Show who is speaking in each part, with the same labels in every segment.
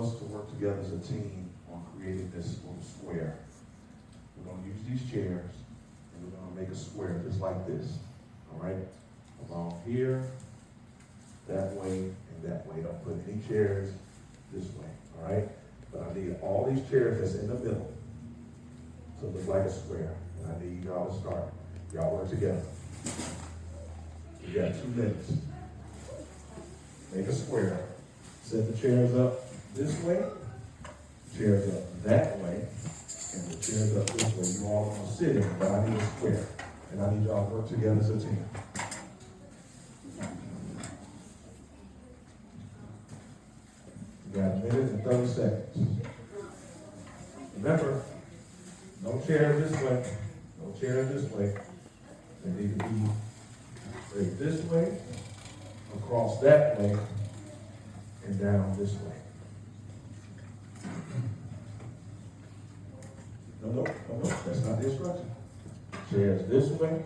Speaker 1: us to work together as a team on creating this little square. We're going to use these chairs, and we're going to make a square just like this. All right? Along here, that way, and that way. Don't put any chairs this way. All right? But I need all these chairs that's in the middle to look like a square. And I need y'all to start. Y'all work together. We got 2 minutes. Make a square. Set the chairs up this way, chairs up that way, and the chairs up this way. You all are going to sit in it, but I need a square. And I need y'all to work together as a team. You got 1 minute and 30 seconds. Remember, no chairs this way, no chairs this way. They need to be straight this way, across that way, and down this way. No, that's not the instruction. Chairs this way,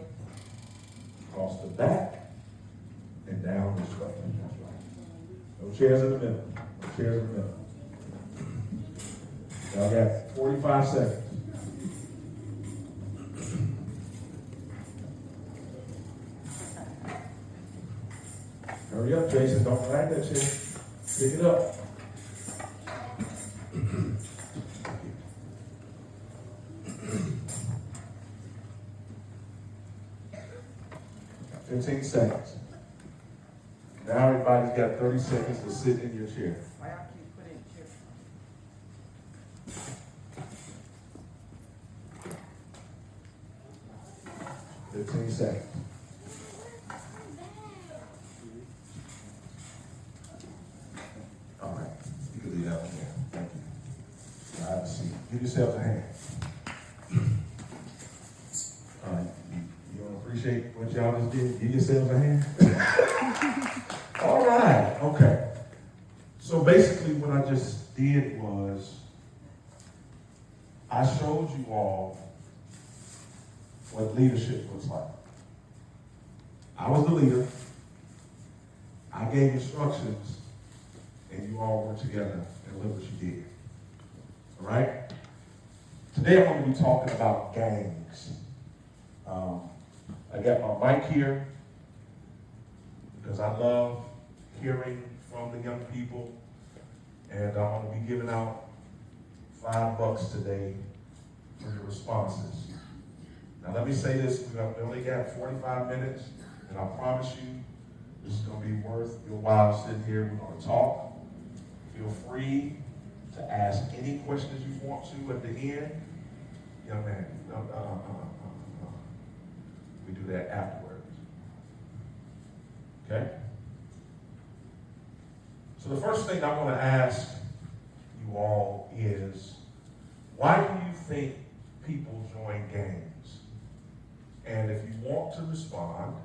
Speaker 1: across the back, and down this way. That's right. No chairs in the middle. No chairs in the middle. Y'all got 45 seconds. Hurry up, Jason. Don't drag that chair. Pick it up. 15 seconds. Now everybody's got 30 seconds to sit in your chair.
Speaker 2: Why y'all keep putting chair?
Speaker 1: 15 seconds. All right. You can leave that one there. Thank you. Have a seat. Give yourselves a hand. All right. You want to appreciate what y'all just did? Give yourselves a hand. All right. Okay. So basically what I just did was I showed you all what leadership looks like. I was the leader. I gave instructions, and you all worked together and look what you did. All right? Today I'm going to be talking about gangs. I got my mic here because I love hearing from the young people, and I'm going to be giving out $5 today for your responses. Now let me say this, we only got 45 minutes, and I promise you, this is going to be worth your while sitting here. We're going to talk. Feel free to ask any questions you want to at the end. Young man, we do that afterwards. Okay? So the first thing I want to ask you all is, why do you think people join gangs? And if you want to respond,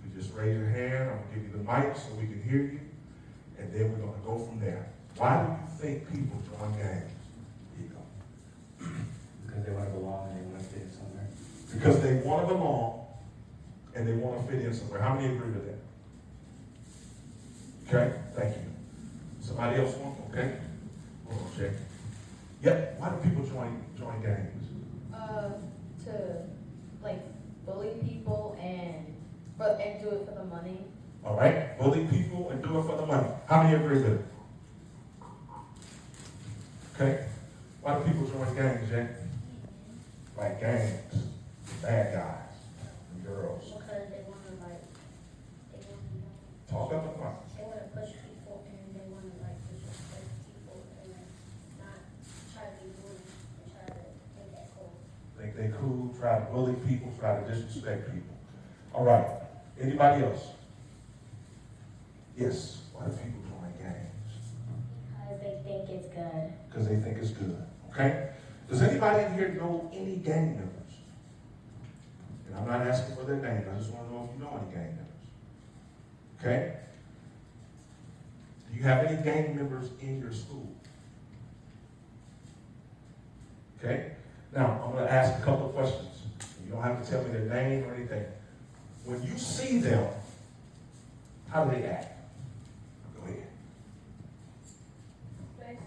Speaker 1: you just raise your hand. I'm going to give you the mic so we can hear you. And then we're going to go from there. Why do you think people join gangs? Here you go.
Speaker 3: Because they want to belong and they want to fit in somewhere.
Speaker 1: Because they want to belong and they want to fit in somewhere. How many agree with that? Okay, thank you. Somebody else want? Okay. Hold on, check. Yep. Why do people join gangs?
Speaker 4: To like bully people and do it for the money.
Speaker 1: All right. Bully people and do it for the money. How many agree with it? Okay. Why do people join gangs, Jack? Like gangs, bad guys and girls.
Speaker 5: Because they want to
Speaker 1: Talk up the front.
Speaker 5: they want to push people and they want to disrespect people and not try to be rude and try to make that cool.
Speaker 1: Think they cool, try to bully people, try to disrespect people. All right. Anybody else? Yes. Why do people join gangs?
Speaker 5: Because they think it's good.
Speaker 1: Because they think it's good. Okay? Does anybody in here know any gang members? And I'm not asking for their name. I just want to know if you know any gang members. Okay? Do you have any gang members in your school? Okay? Now, I'm going to ask a couple of questions. You don't have to tell me their name or anything. When you see them, how do they act? Go ahead.
Speaker 5: First,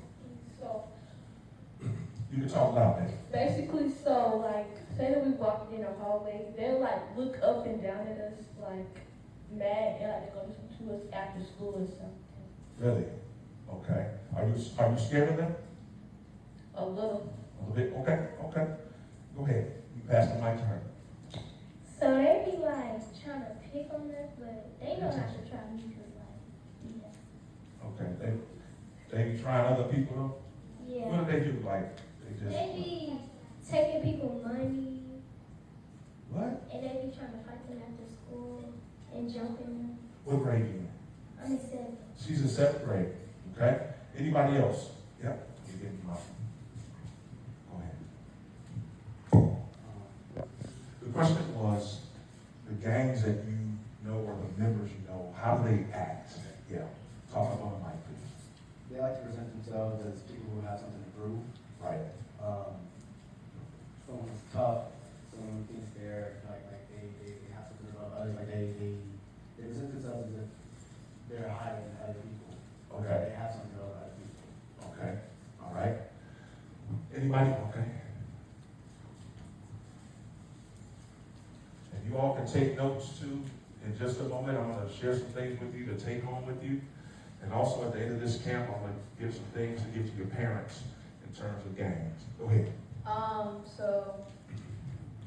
Speaker 1: can talk loud, baby.
Speaker 2: Basically, so like, say that we walked in a hallway, they'll like look up and down at us like mad, and like they're gonna do something to us after school or something.
Speaker 1: Really? Okay. Are you scared of them?
Speaker 2: A little.
Speaker 1: A little bit? Okay, okay. Go ahead. You pass the mic to her.
Speaker 5: So they be like trying to pick on us, but they know not to try me because like, yeah.
Speaker 1: Okay. They be trying other people though?
Speaker 5: Yeah.
Speaker 1: What do they do? Like, they just...
Speaker 5: They be taking people money,
Speaker 1: What?
Speaker 5: and they be trying to fight them after school and jumping them.
Speaker 1: What grade you in?
Speaker 5: I'm in 7th.
Speaker 1: She's in 7th grade. Okay. Anybody else? Yep. You get them up. Go ahead. The question was, the gangs that you know or the members you know, how do they act? Yeah. Talk about the mic, please.
Speaker 3: They like to present themselves as people who have something to prove.
Speaker 1: Right.
Speaker 3: Someone who's tough, someone who thinks they're like they have something above others, like they present themselves as if they're higher than other people. Or that
Speaker 1: Okay.
Speaker 3: they have something above other people.
Speaker 1: Okay. All right. Anybody? Okay. And you all can take notes too. In just a moment, I'm going to share some things with you to take home with you. And also at the end of this camp, I'm going to give some things to give to your parents in terms of gangs. Go ahead.
Speaker 4: So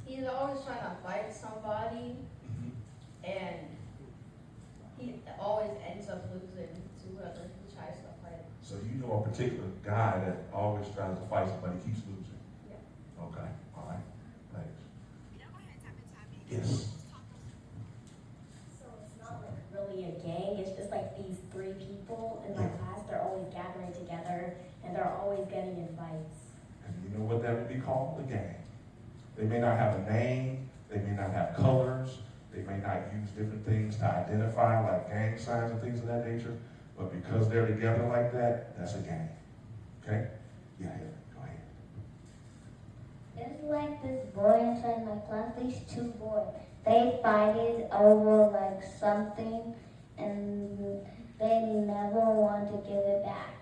Speaker 4: he's always trying to fight somebody, and he always ends up losing to whoever he tries to fight.
Speaker 1: So you know a particular guy that always tries to fight somebody, keeps losing.
Speaker 4: Yeah.
Speaker 1: Okay. All right. Thanks. Yes.
Speaker 6: So it's not like really a gang, it's just like these 3 people in my class, they're always gathering together and they're always getting in fights.
Speaker 1: And you know what that would be called? A gang. They may not have a name, they may not have colors, they may not use different things to identify, like gang signs and things of that nature, but because they're together like that, that's a gang. Okay? Yeah, go ahead.
Speaker 7: There's like this boy inside my class, these 2 boys. They fighted over like something and they never want to give it back.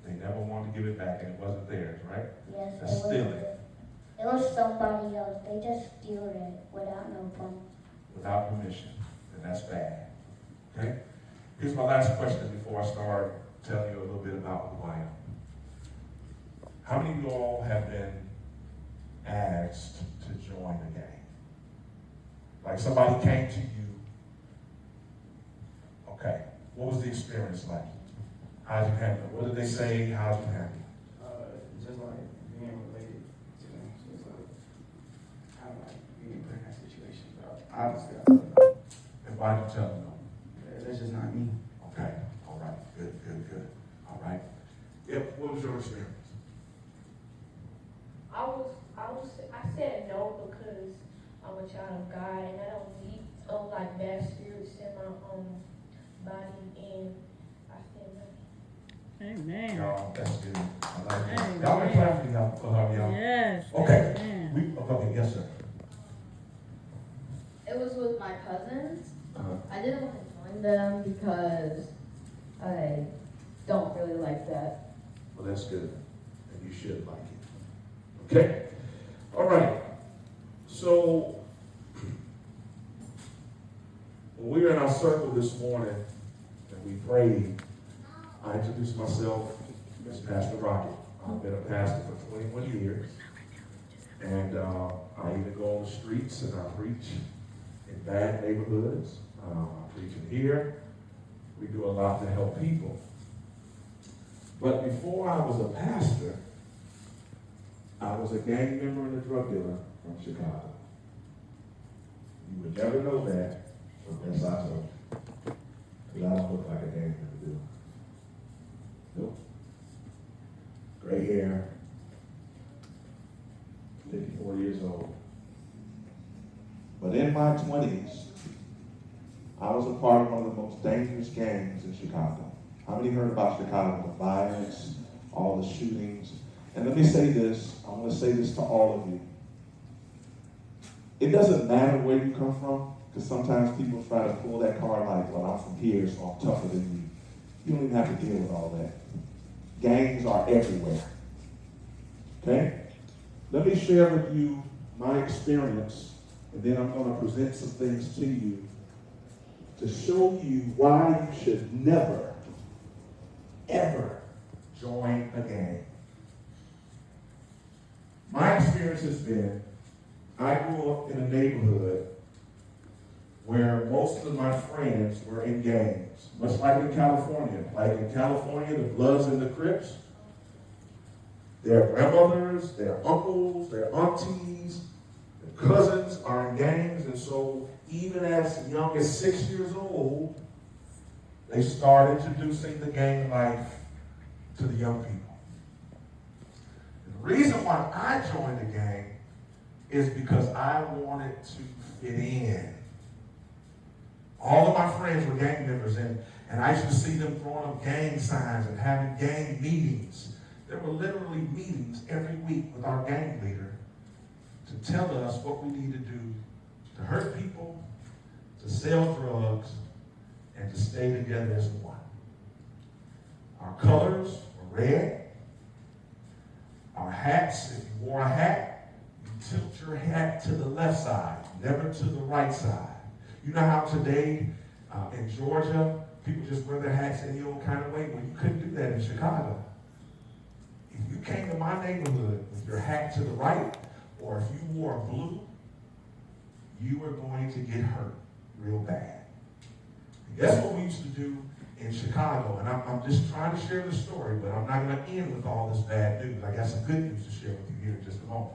Speaker 1: They never wanted to give it back and it wasn't theirs, right?
Speaker 7: Yes,
Speaker 1: That's stealing.
Speaker 7: It was somebody else. They just steal it without no permission.
Speaker 1: Without permission, and that's bad. Okay? Here's my last question before I start telling you a little bit about who I am. How many of you all have been asked to join a gang? Like somebody came to you. Okay. What was the experience like? How'd you handle it? What did they say? How'd you handle it?
Speaker 8: Just like being related to them. Just like kind of like being put in that situation. But obviously, I told them,
Speaker 1: And why did you tell them no?
Speaker 8: that's just not me.
Speaker 1: Okay. All right. Good. All right. Yep. What was your experience?
Speaker 2: I said no because I'm a child of God and I don't need like bad spirits in my body, and I said no.
Speaker 9: Amen.
Speaker 1: Y'all, that's good. I like it.
Speaker 9: Amen.
Speaker 1: Y'all can clap for y'all. For her, y'all.
Speaker 9: Yes.
Speaker 1: Okay.
Speaker 9: Amen.
Speaker 1: Okay. Yes, sir.
Speaker 4: It was with my cousins.
Speaker 1: Uh-huh.
Speaker 4: I didn't want to join them because I don't really like that.
Speaker 1: Well, that's good. And you should like it. Okay? All right. So, when we were in our circle this morning and we prayed, I introduced myself as Pastor Rockett. I've been a pastor for 21 years. And I even go on the streets and I preach in bad neighborhoods. I preach in here. We do a lot to help people. But before I was a pastor, I was a gang member and a drug dealer from Chicago. You would never know that unless I told you. Because I don't look like a gang member, do I? Nope. Gray hair, 54 years old. But in my 20s, I was a part of one of the most dangerous gangs in Chicago. How many heard about Chicago? The violence, all the shootings. And let me say this, I want to say this to all of you. It doesn't matter where you come from, because sometimes people try to pull that card like, well, I'm from here, so I'm tougher than you. You don't even have to deal with all that. Gangs are everywhere. Okay? Let me share with you my experience, and then I'm going to present some things to you to show you why you should never, ever join a gang. My experience has been, I grew up in a neighborhood where most of my friends were in gangs, much like in California. Like in California, the Bloods and the Crips, their grandmothers, their uncles, their aunties, their cousins are in gangs, and so even as young as 6 years old, they start introducing the gang life to the young people. The reason why I joined the gang is because I wanted to fit in. All of my friends were gang members, and I used to see them throwing up gang signs and having gang meetings. There were literally meetings every week with our gang leader to tell us what we need to do to hurt people, to sell drugs, and to stay together as one. Our colors were red. Our hats, if you wore a hat, you tilt your hat to the left side, never to the right side. You know how today in Georgia, people just wear their hats any old kind of way? Well, you couldn't do that in Chicago. If you came to my neighborhood with your hat to the right, or if you wore blue, you were going to get hurt real bad. And guess what we used to do in Chicago? And I'm just trying to share the story, but I'm not going to end with all this bad news. I got some good news to share with you here in just a moment.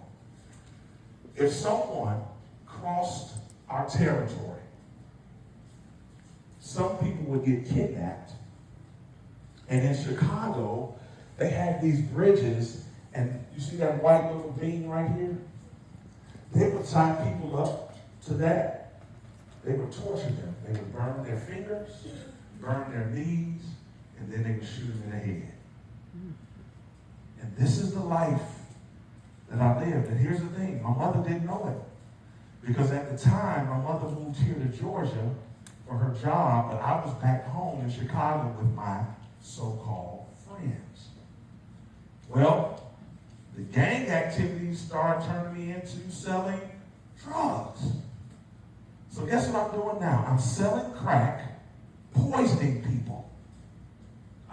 Speaker 1: If someone crossed our territory, some people would get kidnapped. And in Chicago, they had these bridges, and you see that white little beam right here? They would tie people up to that. They would torture them. They would burn their fingers, burn their knees, and then they would shoot them in the head. And this is the life that I lived. And here's the thing, my mother didn't know it. Because at the time, my mother moved here to Georgia for her job, but I was back home in Chicago with my so-called friends. Well, the gang activities started turning me into selling drugs. So guess what I'm doing now? I'm selling crack, poisoning people.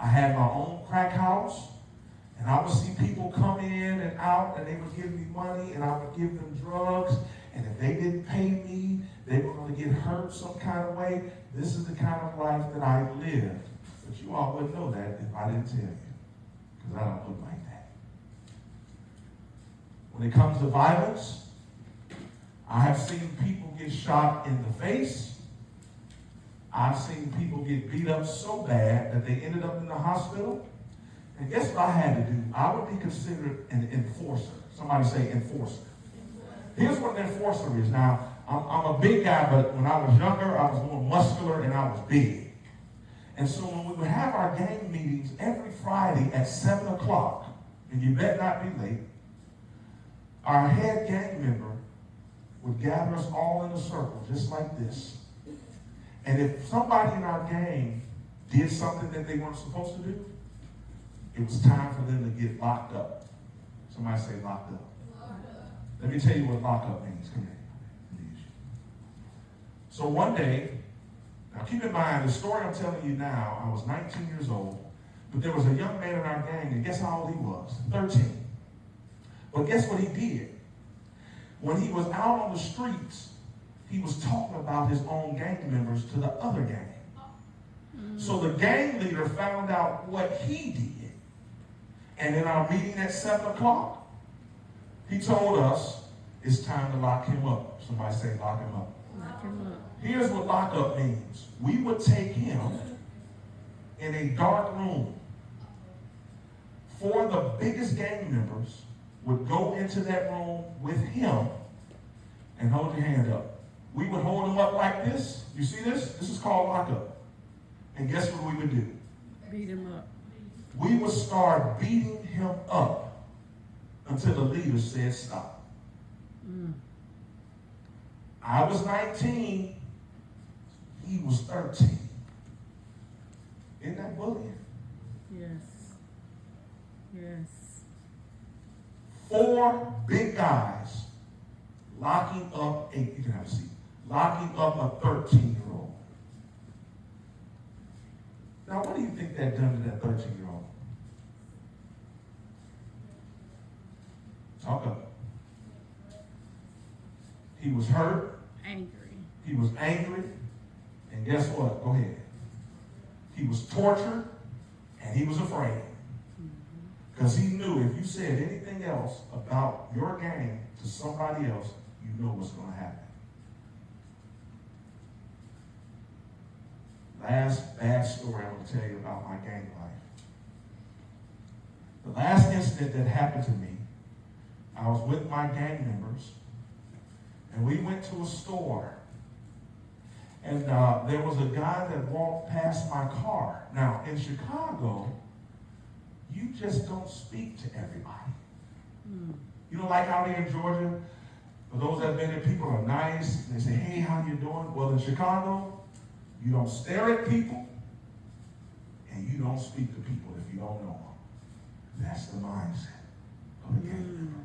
Speaker 1: I had my own crack house, and I would see people come in and out, and they would give me money, and I would give them drugs, and if they didn't pay me, they were going to get hurt some kind of way. This is the kind of life that I lived. But you all wouldn't know that if I didn't tell you, because I don't look like that. When it comes to violence, I have seen people get shot in the face. I've seen people get beat up so bad that they ended up in the hospital. And guess what I had to do? I would be considered an enforcer. Somebody say enforcer. Here's what an enforcer is. Now, I'm a big guy, but when I was younger, I was more muscular and I was big. And so when we would have our gang meetings every Friday at 7 o'clock, and you better not be late, our head gang member would gather us all in a circle, just like this. And if somebody in our gang did something that they weren't supposed to do, it was time for them to get locked up. Somebody say locked up. Let me tell you what lock up means. Come here. So one day, now keep in mind, the story I'm telling you now, I was 19 years old, but there was a young man in our gang, and guess how old he was? 13. But guess what he did? When he was out on the streets, he was talking about his own gang members to the other gang. So the gang leader found out what he did. And in our meeting at 7 o'clock, he told us it's time to lock him up. Somebody say lock him up.
Speaker 9: Lock him up.
Speaker 1: Here's what lock up means. We would take him in a dark room. 4 of the biggest gang members would go into that room with him and hold your hand up. We would hold him up like this. You see this? This is called lock up. And guess what we would do?
Speaker 9: Beat him up.
Speaker 1: We would start beating him up until the leader said stop. I was 19. He was 13. Isn't that bullying?
Speaker 9: Yes. Yes.
Speaker 1: 4 big guys locking up you can have a seat, locking up a 13-year-old. Now, what do you think that done to that 13-year-old? Talk up. He was hurt.
Speaker 9: Angry.
Speaker 1: He was angry. And guess what? Go ahead. He was tortured. And he was afraid. Because he knew if you said anything else about your gang to somebody else, you know what's going to happen. Last bad story I'm going to tell you about my gang life. The last incident that happened to me, I was with my gang members, and we went to a store. And there was a guy that walked past my car. Now, in Chicago, you just don't speak to everybody. You know, like out here in Georgia, for those that have been there, people are nice. They say, hey, how you doing? Well, in Chicago, you don't stare at people, and you don't speak to people if you don't know them. That's the mindset of a gang member.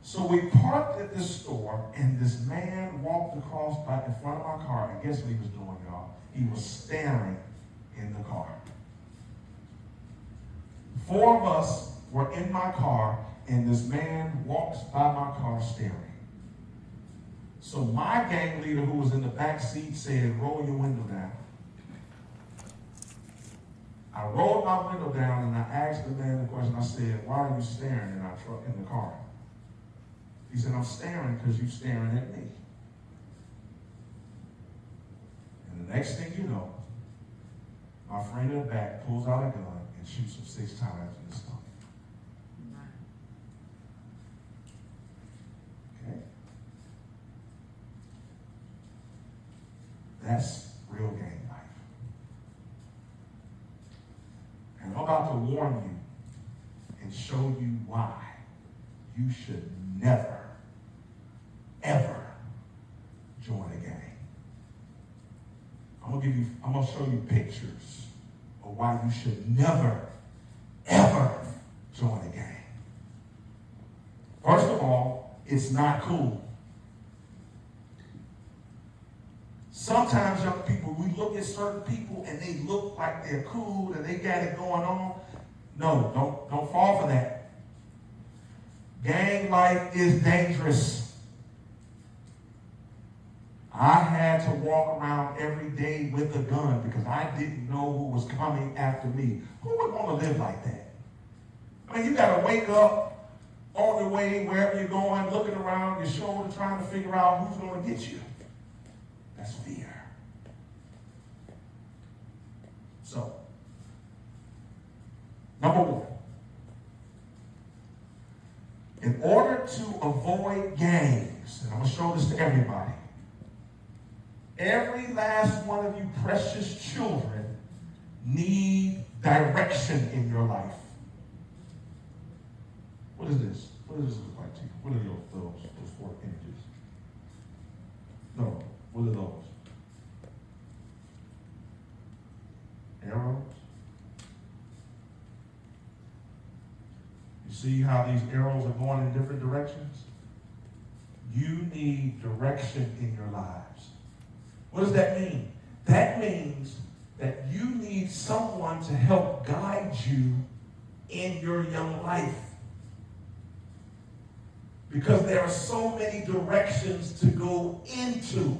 Speaker 1: So we parked at this store, and this man walked across in front of my car, and guess what he was doing, y'all? He was staring in the car. 4 of us were in my car, and this man walks by my car staring. So my gang leader, who was in the back seat, said, roll your window down. I rolled my window down, and I asked the man the question. I said, why are you staring in the car? He said, I'm staring because you're staring at me. And the next thing you know, my friend in the back pulls out a gun and shoots him 6 times in the stomach. Okay? That's real gang life. And I'm about to warn you and show you why you should never, ever join a gang. I'm gonna show you pictures of why you should never, ever join a gang. First of all, it's not cool. Sometimes young people, we look at certain people and they look like they're cool and they got it going on. No, don't fall for that. Gang life is dangerous. I had to walk around every day with a gun because I didn't know who was coming after me. Who would want to live like that? I mean, you got to wake up on the way, wherever you're going, looking around your shoulder, trying to figure out who's going to get you. That's fear. So, number 1. In order to avoid gangs, and I'm going to show this to everybody, every last one of you precious children need direction in your life. What is this? What does this look like to you? What are those 4 images? No, what are those? Arrows? You see how these arrows are going in different directions? You need direction in your lives. What does that mean? That means that you need someone to help guide you in your young life. Because there are so many directions to go into.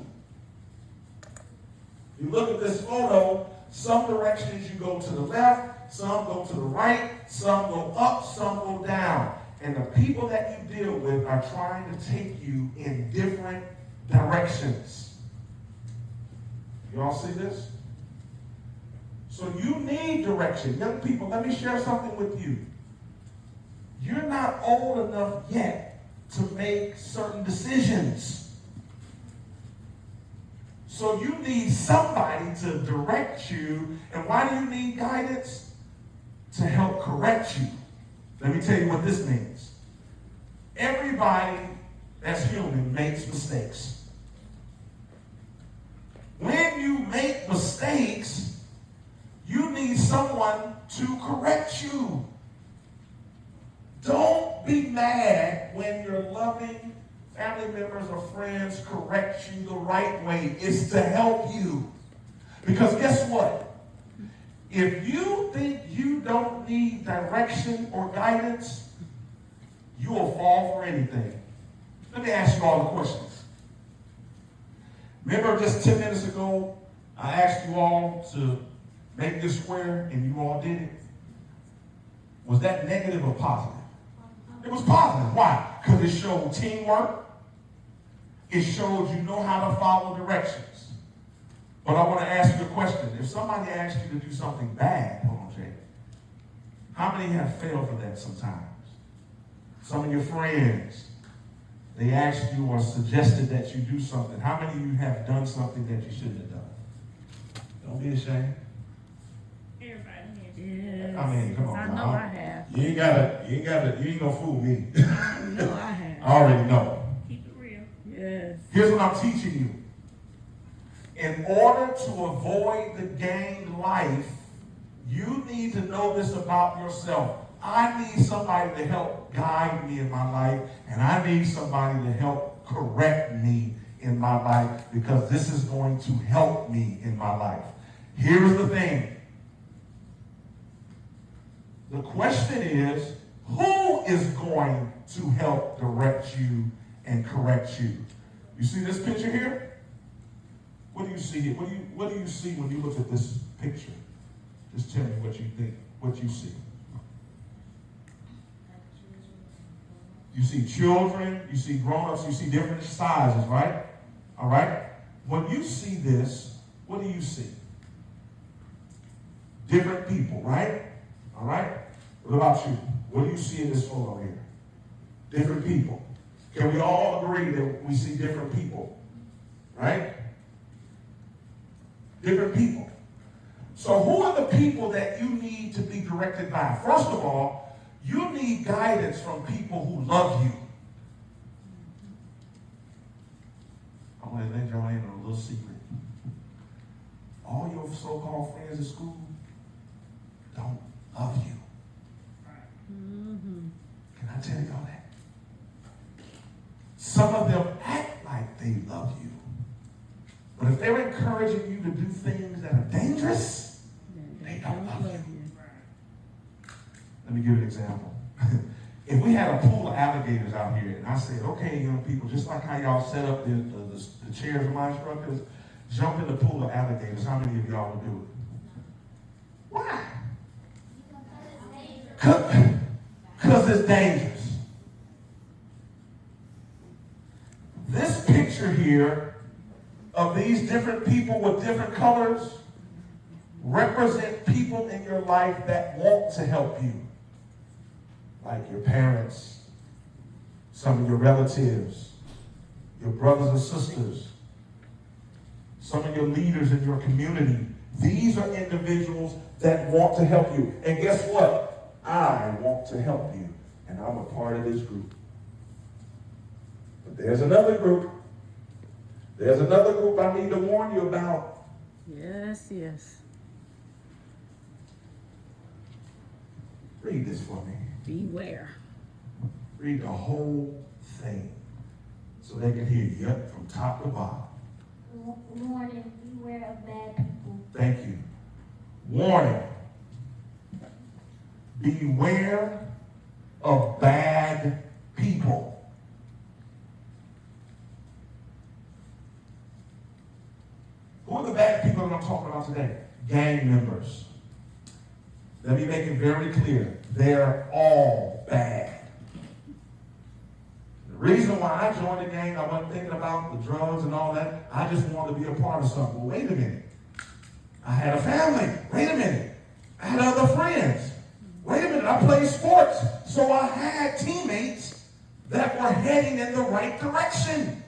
Speaker 1: You look at this photo, some directions you go to the left, some go to the right, some go up, some go down. And the people that you deal with are trying to take you in different directions. You all see this? So you need direction. Young people, let me share something with you. You're not old enough yet to make certain decisions. So you need somebody to direct you. And why do you need guidance? To help correct you. Let me tell you what this means. Everybody that's human makes mistakes. When you make mistakes, you need someone to correct you. Don't Don't be mad when your loving family members or friends correct you the right way. It's to help you. Because guess what? If you think you don't need direction or guidance, you will fall for anything. Let me ask you all the questions. Remember just 10 minutes ago, I asked you all to make this square and you all did it? Was that negative or positive? It was positive. Why? Because it showed teamwork. It showed you know how to follow directions. But I want to ask you a question. If somebody asked you to do something bad, hold on, Jay, how many have failed for that sometimes? Some of your friends, they asked you or suggested that you do something. How many of you have done something that you shouldn't have done? Don't be ashamed.
Speaker 9: Yes.
Speaker 1: I mean, come on.
Speaker 9: I know
Speaker 1: now.
Speaker 9: I have.
Speaker 1: You ain't gonna fool me.
Speaker 9: I know I have.
Speaker 1: I already know.
Speaker 5: Keep it real.
Speaker 9: Yes.
Speaker 1: Here's what I'm teaching you. In order to avoid the gang life, you need to know this about yourself. I need somebody to help guide me in my life, and I need somebody to help correct me in my life, because this is going to help me in my life. Here's the thing. The question is, who is going to help direct you and correct you? You see this picture here? What do you see here? What do you see when you look at this picture? Just tell me what you think, what you see. You see children, you see grown-ups, you see different sizes, right? All right? When you see this, what do you see? Different people, right? All right? What about you? What do you see in this photo here? Different people. Can we all agree that we see different people? Right? Different people. So who are the people that you need to be directed by? First of all, you need guidance from people who love you. I'm going to let y'all in on a little secret. All your so-called friends at school don't love you.
Speaker 9: Mm-hmm.
Speaker 1: Can I tell y'all that? Some of them act like they love you. But if they're encouraging you to do things that are dangerous, they don't love you. Let me give you an example. If we had a pool of alligators out here, and I said, okay, young people, just like how y'all set up the chairs of my instructors, jump in the pool of alligators, how many of y'all would do it? Why? Because it's dangerous. This picture here of these different people with different colors represent people in your life that want to help you. Like your parents, some of your relatives, your brothers and sisters, some of your leaders in your community. These are individuals that want to help you. And guess what? I want to help you. And I'm a part of this group. But there's another group. There's another group I need to warn you about.
Speaker 9: Yes, yes.
Speaker 1: Read this for me.
Speaker 9: Beware.
Speaker 1: Read the whole thing so they can hear you from top to bottom.
Speaker 7: Warning, beware of bad people.
Speaker 1: Thank you. Warning. Beware of bad people. Who are the bad people that I'm talking about today? Gang members. Let me make it very clear. They're all bad. The reason why I joined the gang, I wasn't thinking about the drugs and all that. I just wanted to be a part of something. Well, wait a minute. I had a family. Wait a minute. I had other friends. Wait a minute. I played sports. So I had teammates that were heading in the right direction.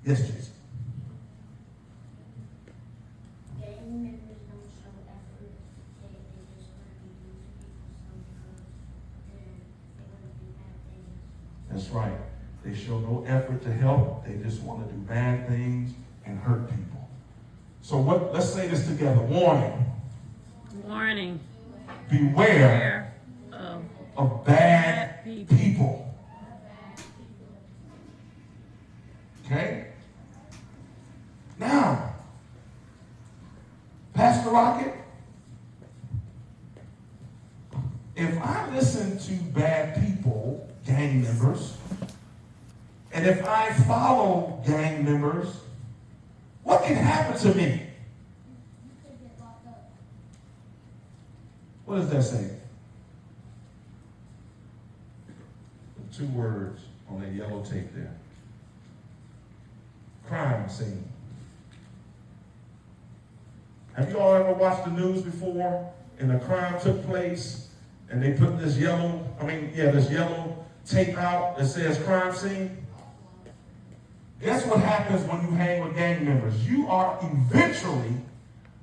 Speaker 1: Yes, Jason.
Speaker 7: Gang members don't show effort. They just want to be used to people because they want to do bad things.
Speaker 1: That's right. They show no effort to help. They just want to do bad things and hurt people. So let's say this together. Warning.
Speaker 9: Warning.
Speaker 1: Beware
Speaker 9: Of
Speaker 1: of bad people. Okay? Now, Pastor Rockett, if I listen to bad people, gang members, and if I follow gang members, what can happen to me? What does that say? The 2 words on that yellow tape there. Crime scene. Have you all ever watched the news before and a crime took place and they put this yellow tape out that says crime scene? Guess what happens when you hang with gang members? You are eventually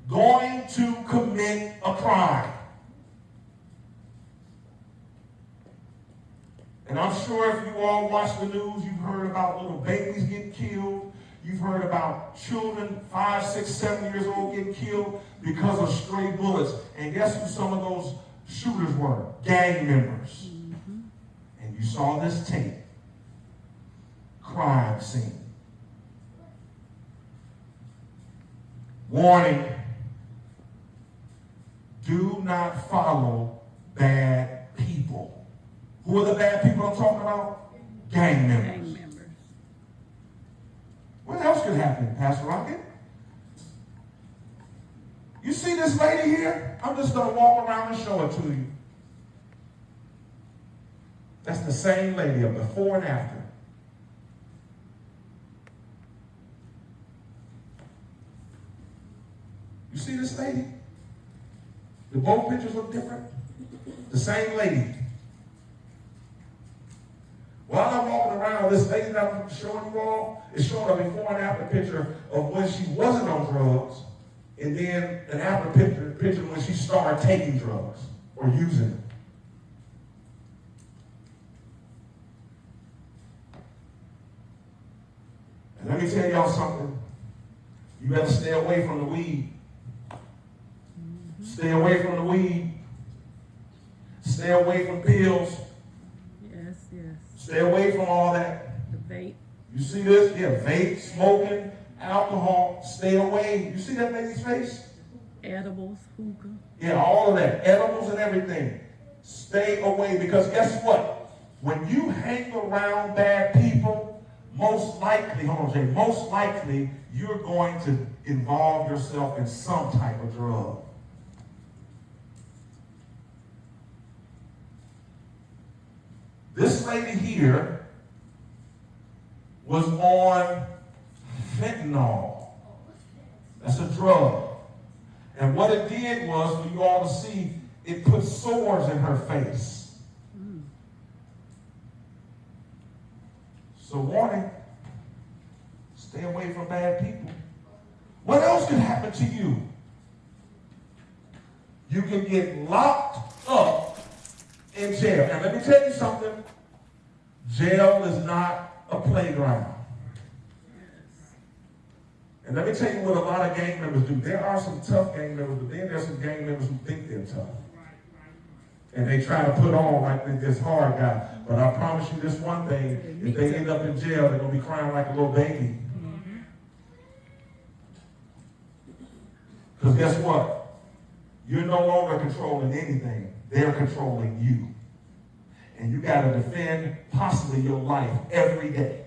Speaker 1: going to commit a crime. And I'm sure if you all watch the news, you've heard about little babies getting killed. You've heard about children 5, 6, 7 years old getting killed because of stray bullets. And guess who some of those shooters were? Gang members. Mm-hmm. And you saw this tape. Crime scene. Warning. Do not follow bad people. Who are the bad people I'm talking about? Gang members.
Speaker 9: Gang members.
Speaker 1: What else could happen, Pastor Rockett? You see this lady here? I'm just going to walk around and show it to you. That's the same lady, a before and after. You see this lady? Do both pictures look different? The same lady. While I'm walking around, this lady that I'm showing you all is showing a before and after picture of when she wasn't on drugs, and then an after picture when she started taking drugs or using them. And let me tell y'all something. You better stay away from the weed. Stay away from the weed. Stay away from pills.
Speaker 9: Yes, yes.
Speaker 1: Stay away from all that.
Speaker 9: The vape.
Speaker 1: You see this? Yeah, vape, smoking, alcohol. Stay away. You see that lady's face?
Speaker 9: Edibles, hookah.
Speaker 1: Yeah, all of that. Edibles and everything. Stay away, because guess what? When you hang around bad people, most likely, hold on, Jay, most likely you're going to involve yourself in some type of drug. This lady here was on fentanyl. That's a drug. And what it did was, for you all to see, it put sores in her face. So warning, stay away from bad people. What else can happen to you? You can get locked up in jail. And let me tell you something. Jail is not a playground. And let me tell you what a lot of gang members do. There are some tough gang members, but then there's some gang members who think they're tough. And they try to put on like they're this hard guy. But I promise you this one thing, if they end up in jail, they're going to be crying like a little baby. Because guess what? You're no longer controlling anything. They're controlling you. And you got to defend possibly your life every day.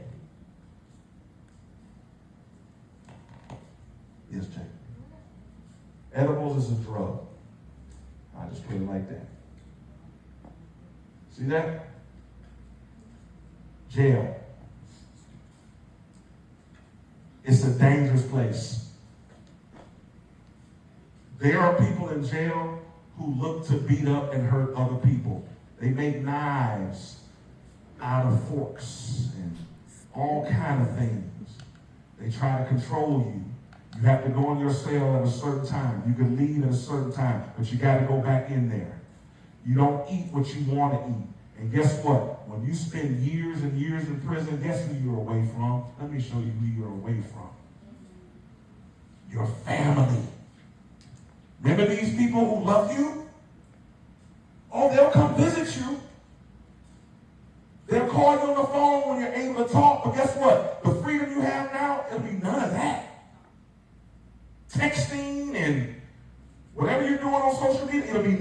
Speaker 1: Yes, Jake. Edibles is a drug. I just put it like that. See that? Jail. It's a dangerous place. There are people in jail who look to beat up and hurt other people. They make knives out of forks and all kind of things. They try to control you. You have to go in your cell at a certain time. You can leave at a certain time, but you got to go back in there. You don't eat what you want to eat. And guess what? When you spend years and years in prison, guess who you're away from? Let me show you who you're away from. Your family. Remember these people who love you? Oh, they'll come visit you.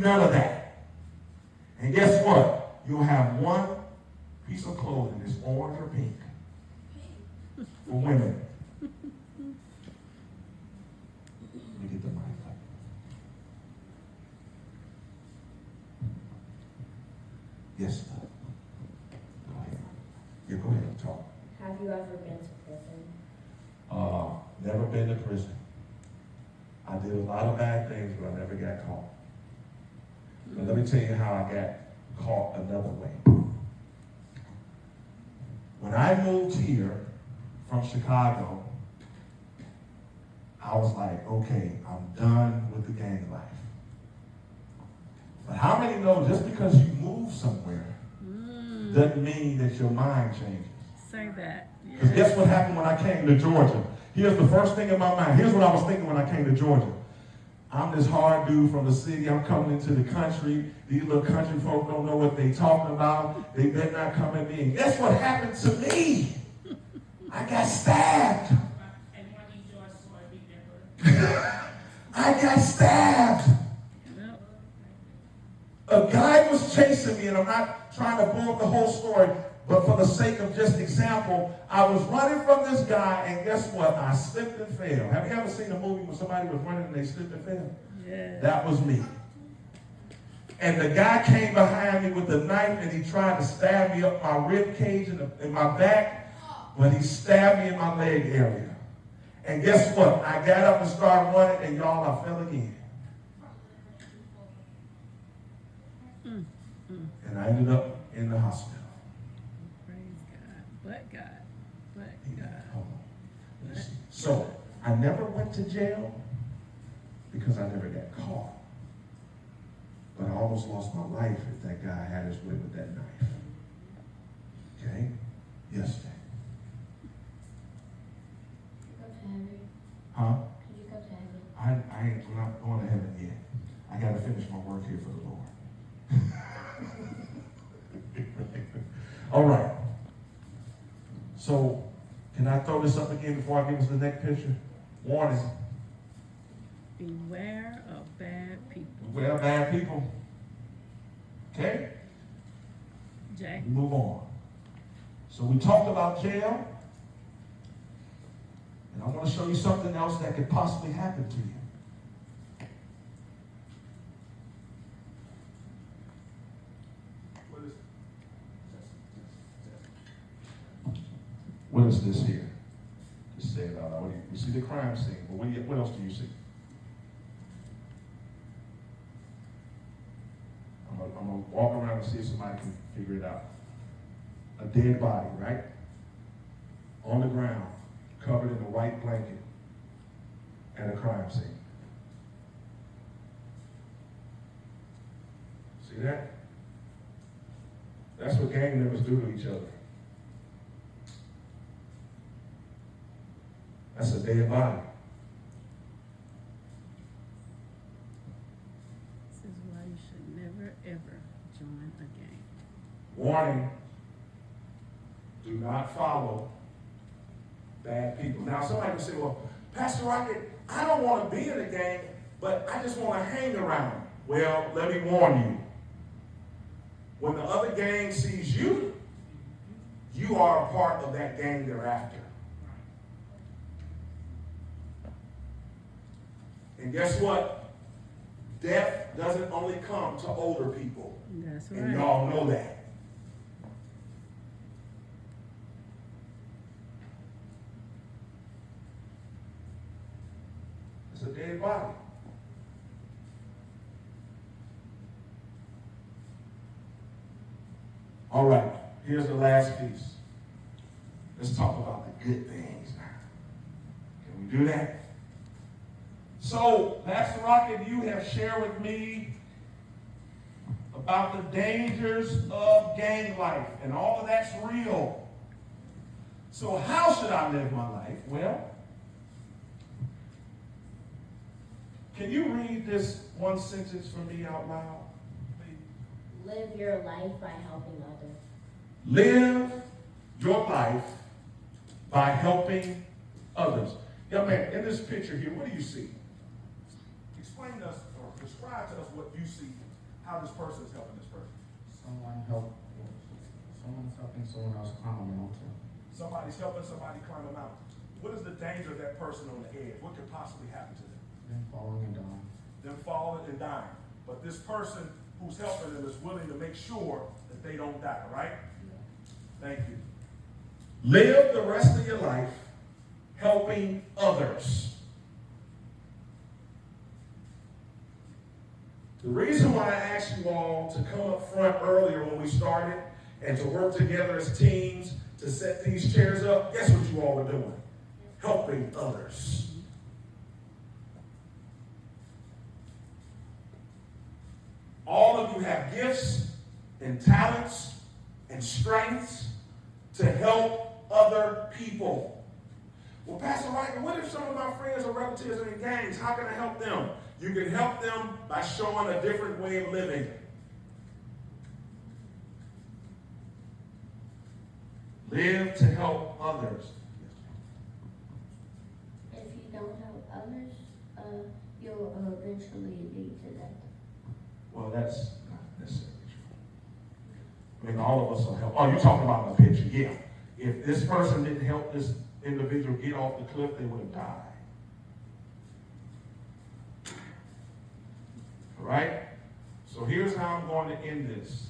Speaker 1: none of that. And guess what? You'll have one piece of clothing that's orange or pink for women. Let me get the mic up. Yes, sir. Go ahead. Yeah, go ahead and talk.
Speaker 6: Have you ever been to prison?
Speaker 1: Never been to prison. I did a lot of bad things, but I never got caught. But let me tell you how I got caught another way. When I moved here from Chicago, I was like, okay, I'm done with the gang life. But how many know just because you move somewhere doesn't mean that your mind changes?
Speaker 9: Say that.
Speaker 1: Because guess what happened when I came to Georgia? Here's the first thing in my mind. Here's what I was thinking when I came to Georgia. I'm this hard dude from the city. I'm coming into the country. These little country folk don't know what they talking about. They better not come at me. And guess what happened to me? I got stabbed. I got stabbed. A guy was chasing me, and I'm not trying to blow up the whole story, but for the sake of just example, I was running from this guy, and guess what? I slipped and fell. Have you ever seen a movie where somebody was running and they slipped and fell?
Speaker 9: Yeah.
Speaker 1: That was me. And the guy came behind me with a knife, and he tried to stab me up my rib cage in my back, but he stabbed me in my leg area. And guess what? I got up and started running, and y'all, I fell again. And I ended up in the hospital.
Speaker 9: Praise God. But God.
Speaker 1: Hold on. So, I never went to jail because I never got caught. But I almost lost my life if that guy had his way with that knife. Okay? Yes, Jack.
Speaker 6: Go to heaven.
Speaker 1: Huh?
Speaker 6: Could you go to heaven?
Speaker 1: I'm not going to heaven yet. I got to finish my work here for the Lord. All right. So, can I throw this up again before I give us the next picture? Warning.
Speaker 9: Beware of bad people.
Speaker 1: Beware of bad people. Okay?
Speaker 9: Jay.
Speaker 1: We move on. So we talked about jail. And I want to show you something else that could possibly happen to you. What is this here? Just say it out loud. You see the crime scene, but what else do you see? I'm gonna walk around and see if somebody can figure it out. A dead body, right? On the ground, covered in a white blanket at a crime scene. See that? That's what gang members do to each other. That's a dead body.
Speaker 9: This is why you should never, ever join a gang.
Speaker 1: Warning, do not follow bad people. Now, somebody can say, well, Pastor Rockett, I don't want to be in a gang, but I just want to hang around. Well, let me warn you. When the other gang sees you, you are a part of that gang thereafter. And guess what? Death doesn't only come to older people.
Speaker 9: That's right.
Speaker 1: And y'all know that. It's a dead body. All right, here's the last piece. Let's talk about the good things now. Can we do that? So, Pastor Rockett, you have shared with me about the dangers of gang life, and all of that's real. So how should I live my life? Well, can you read this one sentence for me out loud, please?
Speaker 6: Live your life by helping others.
Speaker 1: Live your life by helping others. Young man, in this picture here, what do you see? Explain to us or describe to us what you see how this person is helping this person.
Speaker 8: Someone's helping someone else climb a mountain.
Speaker 1: Somebody's helping somebody climb a mountain. What is the danger of that person on the edge? What could possibly happen to them?
Speaker 8: Them falling and dying.
Speaker 1: Them falling and dying. But this person who's helping them is willing to make sure that they don't die, right? Thank you. Live the rest of your life helping others. The reason why I asked you all to come up front earlier when we started and to work together as teams to set these chairs up, guess what you all were doing? Helping others. All of you have gifts and talents and strengths to help other people. Well, Pastor Rockett, what if some of my friends or relatives are in gangs? How can I help them? You can help them by showing a different way of living. Live to help others.
Speaker 7: If you don't help others, you'll eventually lead to that.
Speaker 1: Well, that's not necessarily true. I mean, all of us will help. Oh, you're talking about the picture, yeah. If this person didn't help this individual get off the cliff, they would have died. All right? So here's how I'm going to end this.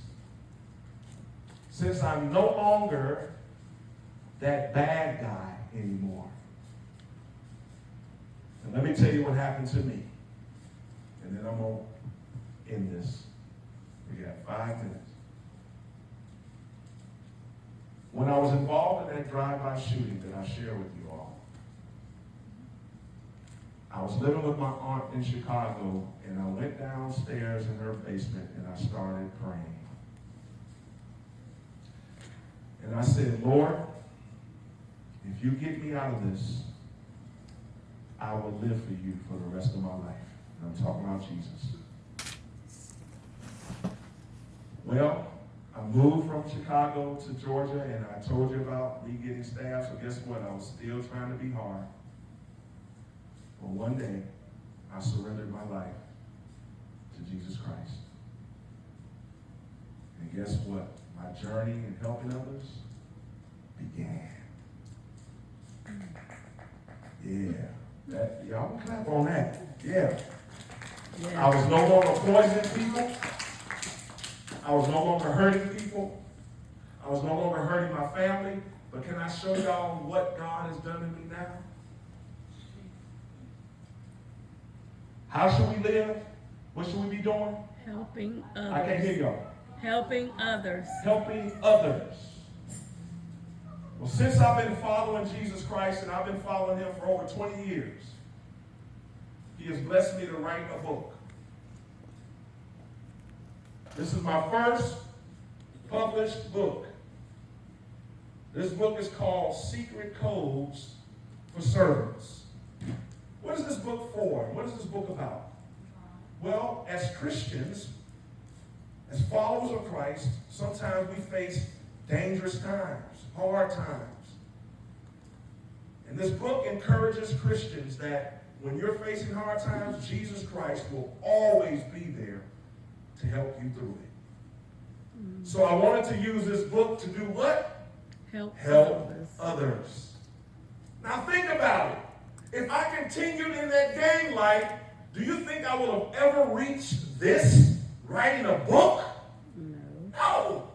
Speaker 1: Since I'm no longer that bad guy anymore, and let me tell you what happened to me, and then I'm going to end this. We got 5 minutes. When I was involved in that drive-by shooting that I shared with you all, I was living with my aunt in Chicago, and I went downstairs in her basement and I started praying. And I said, Lord, if you get me out of this, I will live for you for the rest of my life. And I'm talking about Jesus. Well, I moved from Chicago to Georgia, and I told you about me getting stabbed, so guess what? I was still trying to be hard. But one day, I surrendered my life to Jesus Christ. And guess what? My journey in helping others began. Yeah. Y'all can clap on that. Yeah. I was no longer poisoning people. I was no longer hurting people. I was no longer hurting my family. But can I show y'all what God has done to me now? How should we live? What should we be doing?
Speaker 9: Helping others.
Speaker 1: I can't hear y'all.
Speaker 9: Helping others.
Speaker 1: Helping others. Well, since I've been following Jesus Christ, and I've been following him for over 20 years, he has blessed me to write a book. This is my first published book. This book is called Secret Codes for Servants. What is this book for? What is this book about? Well, as Christians, as followers of Christ, sometimes we face dangerous times, hard times. And this book encourages Christians that when you're facing hard times, Jesus Christ will always be there to help you through it. So I wanted to use this book to do what?
Speaker 9: Help
Speaker 1: others. Now think about it. If I continued in that gang life, do you think I would have ever reached this? Writing a book? No.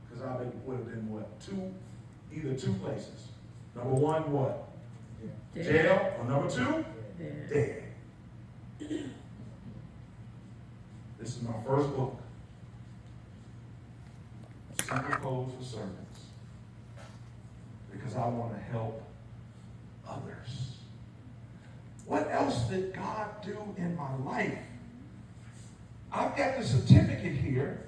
Speaker 1: Because I would have been what? Either two places. Number one, what? Jail. Or number two? Dead. This is my first book. Secret Codes for Servants. Because I want to help others. What else did God do in my life? I've got the certificate here,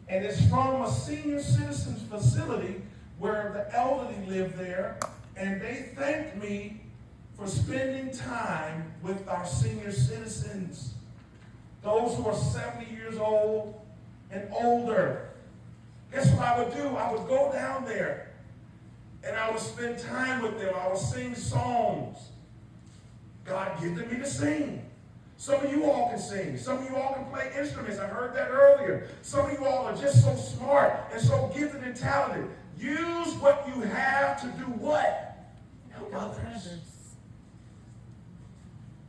Speaker 1: and it's from a senior citizens facility where the elderly live there, and they thanked me for spending time with our senior citizens, those who are 70 years old and older. Guess what I would do? I would go down there, and I would spend time with them. I would sing songs. God gifted me to sing. Some of you all can sing. Some of you all can play instruments. I heard that earlier. Some of you all are just so smart and so gifted and talented. Use what you have to do what? Help others.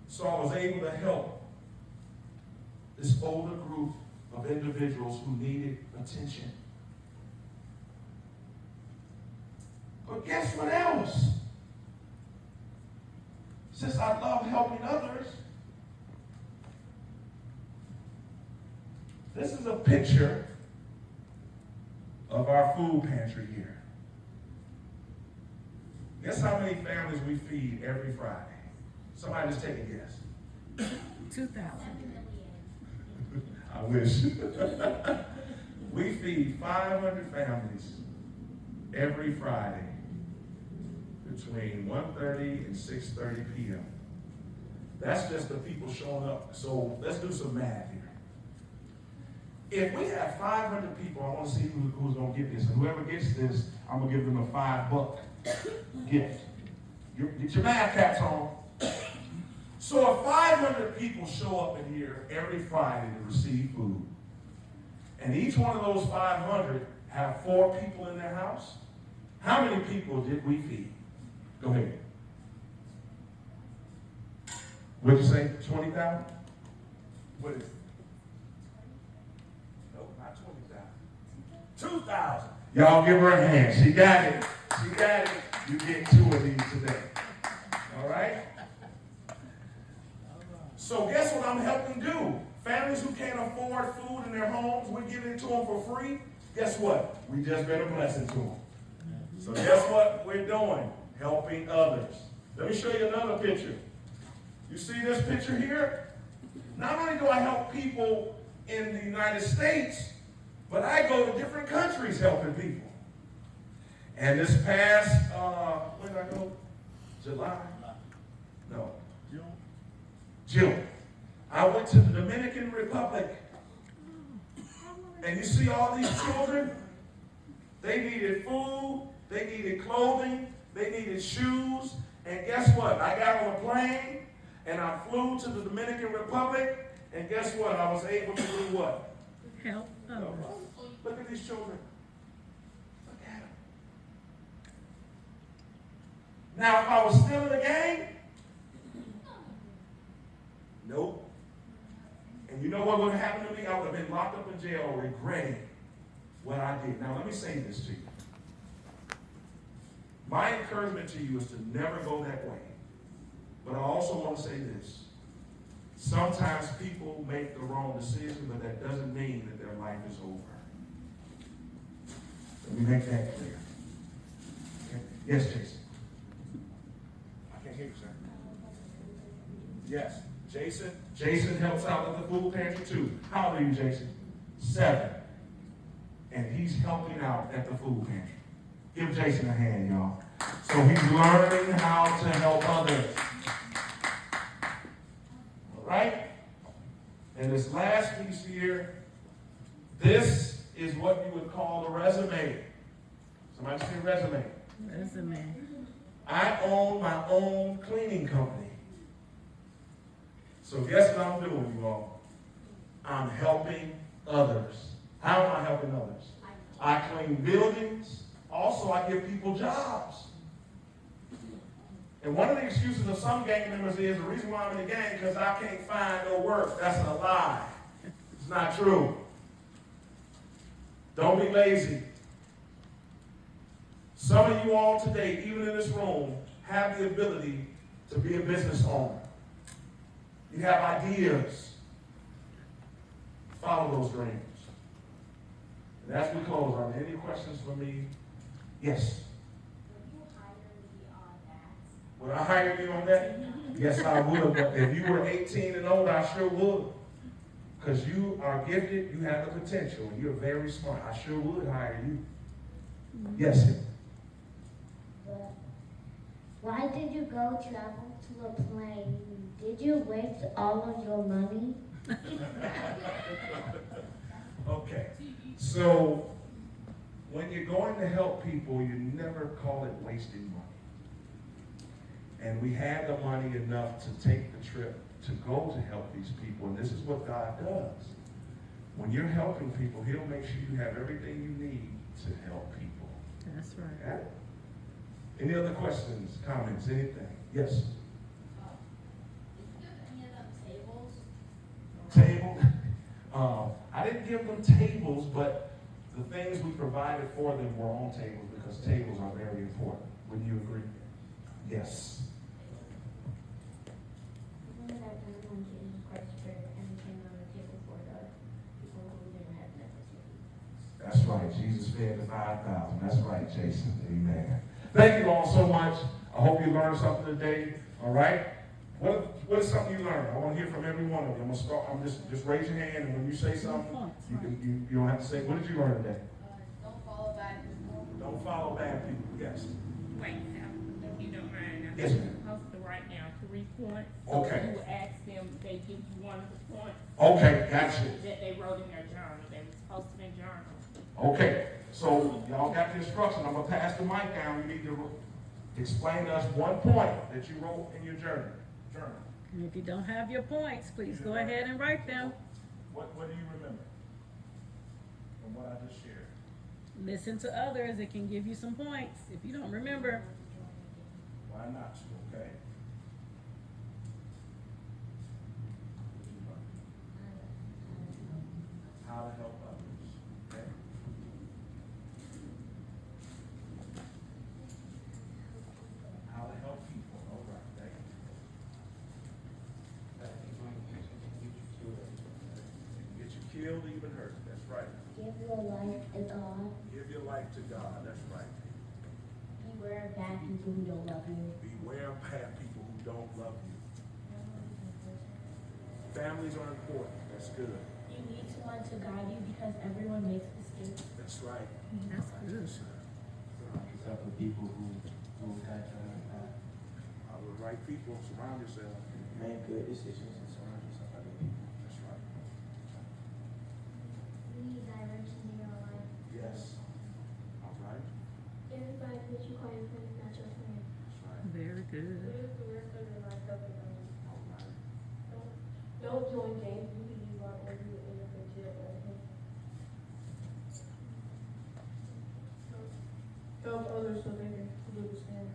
Speaker 1: So I was able to help this older group of individuals who needed attention. But guess what else? Since I love helping others, this is a picture of our food pantry here. Guess how many families we feed every Friday? Somebody just take a guess.
Speaker 9: 2,000.
Speaker 1: I wish. We feed 500 families every Friday between 1:30 and 6:30 p.m. That's just the people showing up. So let's do some math here. If we have 500 people, I want to see who's going to get this. And whoever gets this, I'm going to give them a $5 gift. Get your math caps on. So if 500 people show up in here every Friday to receive food, and each one of those 500 have 4 people in their house, how many people did we feed? Go ahead. What'd you say? 20,000? What is it? No, not 20,000. 2,000. Y'all give her a hand. She got it. She got it. You get 2 of these today. All right? So guess what I'm helping do? Families who can't afford food in their homes, we're giving it to them for free. Guess what? We just been a blessing to them. So guess what we're doing? Helping others. Let me show you another picture. You see this picture here? Not only do I help people in the United States, but I go to different countries helping people. And this past, when did I go? July? No. June. I went to the Dominican Republic. And you see all these children? They needed food, they needed clothing, they needed shoes. And guess what? I got on a plane and I flew to the Dominican Republic. And guess what? I was able to do what?
Speaker 9: Help others.
Speaker 1: Look at these children. Look at them. Now, if I was still in the game, nope. And you know what would have happened to me? I would have been locked up in jail regretting what I did. Now, let me say this to you. My encouragement to you is to never go that way. But I also want to say this. Sometimes people make the wrong decision, but that doesn't mean that their life is over. Let me make that clear. Okay. Yes, Jason. I can't hear you, sir. Yes. Jason helps out at the food pantry too. How old are you, Jason? 7. And he's helping out at the food pantry. Give Jason a hand, y'all. So he's learning how to help others. All right? And this last piece here, this is what you would call a resume. Somebody say resume.
Speaker 9: Resume.
Speaker 1: I own my own cleaning company. So guess what I'm doing, you all? I'm helping others. How am I helping others? I clean buildings. Also, I give people jobs. And one of the excuses of some gang members is the reason why I'm in the gang because I can't find no work. That's a lie. It's not true. Don't be lazy. Some of you all today, even in this room, have the ability to be a business owner. You have ideas. Follow those dreams. And as we close, are there any questions for me? Yes. Would I hire you on that? Yes, I would. But if you were 18 and older, I sure would. Because you are gifted, you have the potential, and you're very smart. I sure would hire you. Yes.
Speaker 7: Why did you go travel to a plane? Did you waste all of your money?
Speaker 1: Okay. So, when you're going to help people, you never call it wasting money. And we had the money enough to take the trip to go to help these people. And this is what God does. When you're helping people, he'll make sure you have everything you need to help people.
Speaker 9: That's right.
Speaker 1: Okay? Any other questions, comments, anything? Yes?
Speaker 4: Did you give any of them tables?
Speaker 1: Table. I didn't give them tables, but the things we provided for them were on tables because tables are very important. Wouldn't you agree? Yes.
Speaker 6: Remember that time when Jesus Christ prayed and he came on the table for the people who didn't have nothing to eat?
Speaker 1: That's right. Jesus fed the 5,000. That's right, Jason. Amen. Thank you all so much. I hope you learned something today. All right? What is something you learned? I want to hear from every one of you. I'm just raise your hand, and when you say something, you don't have to say. What did you learn today?
Speaker 4: Don't follow bad people.
Speaker 1: Don't follow bad people. Yes.
Speaker 10: Wait, if you don't mind, I'm
Speaker 1: Yes, ma'am.
Speaker 10: supposed to write down 3 points.
Speaker 1: Okay.
Speaker 10: So you ask them, they give you one of the points
Speaker 1: Okay, gotcha.
Speaker 10: that they wrote in their journal. They were supposed to be journal.
Speaker 1: Okay, so y'all got the instruction. I'm gonna pass the mic down. You need to explain to us one point that you wrote in your journal.
Speaker 9: And if you don't have your points, please go ahead and write them.
Speaker 1: What do you remember from what I just shared?
Speaker 9: Listen to others. It can give you some points if you don't remember.
Speaker 1: Why not? Okay. How to help others. Okay. How to help people. All right. Thank you. Get you killed, even hurt. That's right.
Speaker 7: Give your life to God.
Speaker 1: Give your life to God. That's right.
Speaker 6: Beware of bad people who don't love you.
Speaker 1: Beware of bad people who don't love you. Families are important. That's good.
Speaker 6: You need someone to guide you because everyone makes mistakes.
Speaker 1: That's right.
Speaker 9: That's good.
Speaker 3: Surround yourself with people who guide you on the path.
Speaker 1: All the right people. Surround yourself.
Speaker 3: Make good decisions and surround yourself with other people.
Speaker 1: That's right.
Speaker 7: You need direction in your life.
Speaker 1: Yes. All right.
Speaker 7: Everybody that you call your friend is not your friend.
Speaker 1: That's right.
Speaker 9: Very good.
Speaker 1: All right.
Speaker 2: Don't join gangs. You can use our or you end up in jail. Help others so they can do the same.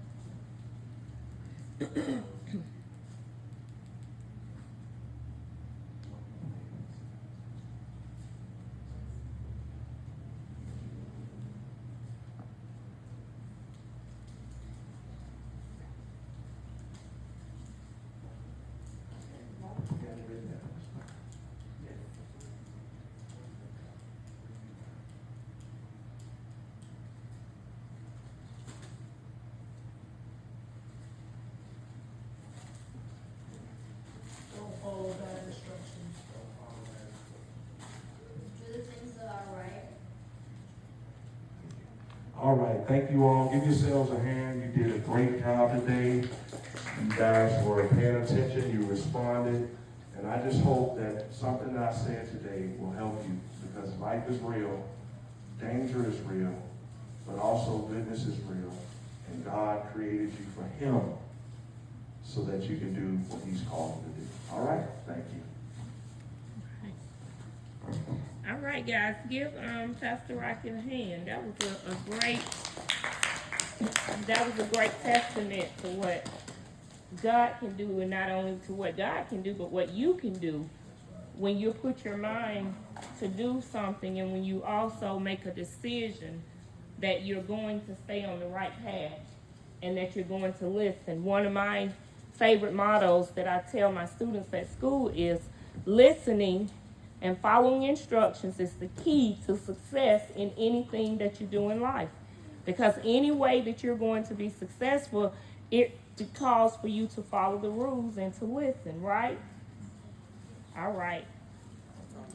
Speaker 2: Don't follow bad instructions.
Speaker 4: Do the things that are right.
Speaker 1: All right, thank you all. Give yourselves a hand. You did a great job today. You guys were paying attention. You responded. And I just hope that something that I said today will help you because life is real, danger is real, but also goodness is real. And God created you for Him so that you can do what He's called you to do. All right? Thank you.
Speaker 10: All right, guys, give Pastor Rockett a hand. That was a great testament to what God can do, and not only to what God can do, but what you can do when you put your mind to do something, and when you also make a decision that you're going to stay on the right path and that you're going to listen. One of my favorite mottos that I tell my students at school is listening and following instructions is the key to success in anything that you do in life. Because any way that you're going to be successful, it calls for you to follow the rules and to listen, right? All right.